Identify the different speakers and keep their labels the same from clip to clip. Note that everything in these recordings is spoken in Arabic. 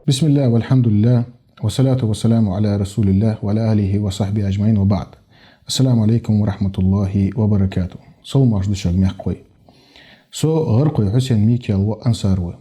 Speaker 1: بسم الله والحمد لله والصلاة والسلام على رسول الله وعلى آله وصحبه أجمعين وبعد. السلام عليكم ورحمة الله وبركاته. صو مرشد شغمي قوي سو غرقي حسين ميكيال وأنصاروي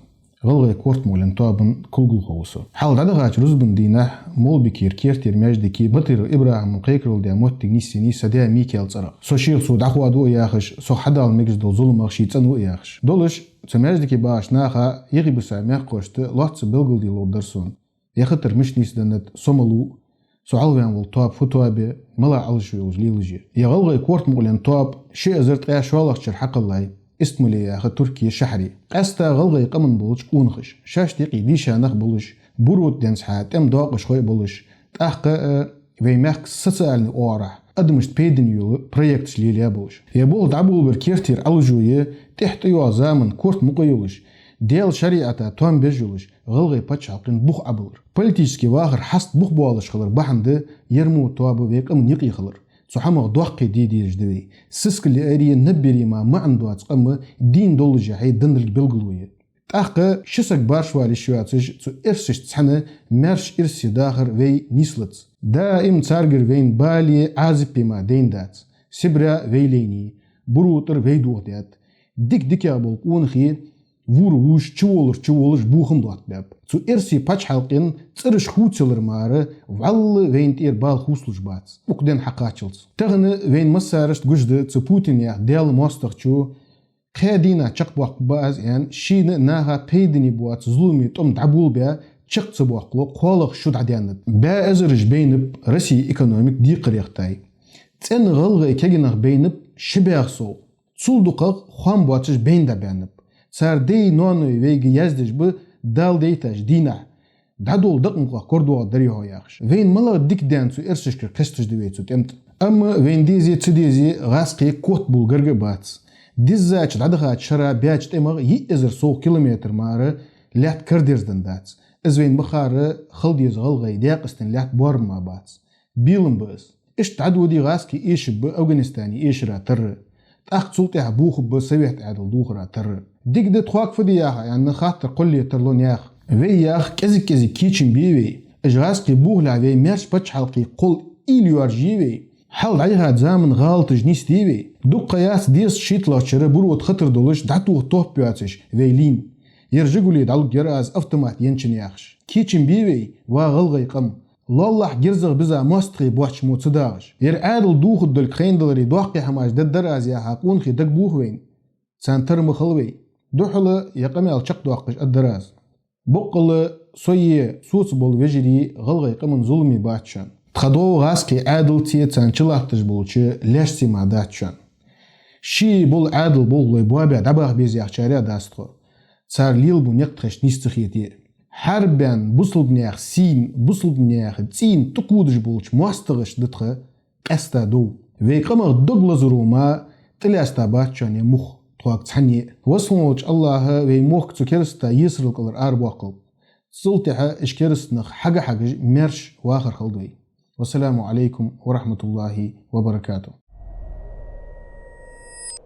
Speaker 1: غلغي كورت مولن طابن كل خوصو حال دغاج رزبن دينه مول بكير كيرتير ماجدكي بطير إبراهيم قيكرول دا موت تغنيسيني سدا ميكيال صرا سو شيل سو دخوا دو ياخش سو حدال ميكس دو ظلم اخشي تنو ياخش دولش تماجدكي باش ناخا يغي بسامع قوشت لوتس بلغل دي لو درسون يخطر مش نيس دنت سوملو سو علوان والطاب فتوابي ملا علشوي وجليلجي يغلغي كورت مولن طاب شي ازرت قاش والخشر حق الله اسمه لي أخ تركيا الشحري أستا غلغي قمن بولش أونخش شاش تيقي ديشا نخ بولش برود دنس حات ام داقش خوي بولش تأخق ويماك سسألني أورح أدمشت بيدن يول بروجكتش ليليا بولش يبول دعبول بركيرتير ألجوية تحت يوازامن كورت مقيولش ديال شريعة توان بيجولش غلغي باتش حلقين بوخ أبلر بوليتيسكي واخر حست بوخ بوالش خلر بحند يرمو توابو ويك أمن يقي خلر سحما دوقي دي جدوي سسك اللي أري نبري ما عنده أتقم دين دولجي هي دندر بلغلوية تأخ شسك بارشوالي شواتج تو إرسش تسحنا مرش إرسي داخر وي نيسلت دائم تارجر وين بالي عازب بما دين دات سبرا ويليني بروتر ويدوغدات ديك يا بولقون خي ووش تشولش بوخم دوات باب تو إرسي باتش حلقين ترش خوتسلر ماره وعل وين تير بال خوسلش بات وكدن حقاتشلز تغن وين مسارشت جوجد تو بوتين يا ديال موستخشو خادينا تشق بوق باز يعني شين ناها بيدني بوات ظلمي تم دعبول بها تشق تبوق لو قولخ شود عديانت با ازرج بينب رسي ايكونوميك دي قريختاي تن غلغي كيغنخ بينب شبيغسو تسول دقق خوان بواتش بين دا بينب سار دي نونو ويجي يزدج ب دال ديتاج دينا دادول دقنقا كوردوا دريو ياخش وين ملا ديك دانسو ارسشكر كستج دويتسو تمت اما وين ديزي تسديزي غاسقي كوت بولغرغ باتس ديزاچ دادغا شرا بياچ تمغ يي ازر سو كيلومتر مار لات كرديرزدن داتس از وين بخار خلديز غلغي ديقستن لات بورما باتس بيلم بس اش تعدو دي غاسقي ايش بافغانستاني ايش را تر تاخ سلطه بوخ بسويت عدل دوخرا تر ديك دي تخواك فدياها يعني خاطر قولي ترلون ياخ وي ياخ كزي كيتشن بيوي اجغاسقي بوه لعوي ميرش باتش حلقي قل إليوار جيوي حل عليها زامن غالط جنيس ديوي دو قياس ديس شيطلا شرا بروت خطر دولش دعتوه طوح بياتش ويلين يرجقوا لي دعو جراز افتمات ينشن ياخش كيتشن بيوي واغلغي قم لالله جرزغ بزا مستقي بوحش موت صداغش عادل دوخ دول خين دولري دوحقي حماش دراز يا حاقون خي دق بوه وين سانتر مخلوي دوحل يقمي الشق دوحقش الدراز بقل صي سوس بول وجري غلغي قمن ظلمي باتشان تخدو غاسكي عادل تي تانشلاتش بولشي ليش سي ما داتشان شي بول عادل بول بوابع دباغ بيزي اخشاريا داستخو صار ليل بو نيقتخش نيستخيتي حربان بوصل بنياخ سين بوصل بنياخ تين تقودش بولش مواستغش دتخ قستا دو ويقمغ دوغل زروما تلاستا باتشان يمخ تواك تحني وصلوش الله ويموخ تكرستا يسر القلر أرباقل سلطحة إشكرستنخ حاجة ميرش واخر خلدوي. والسلام عليكم ورحمة الله وبركاته.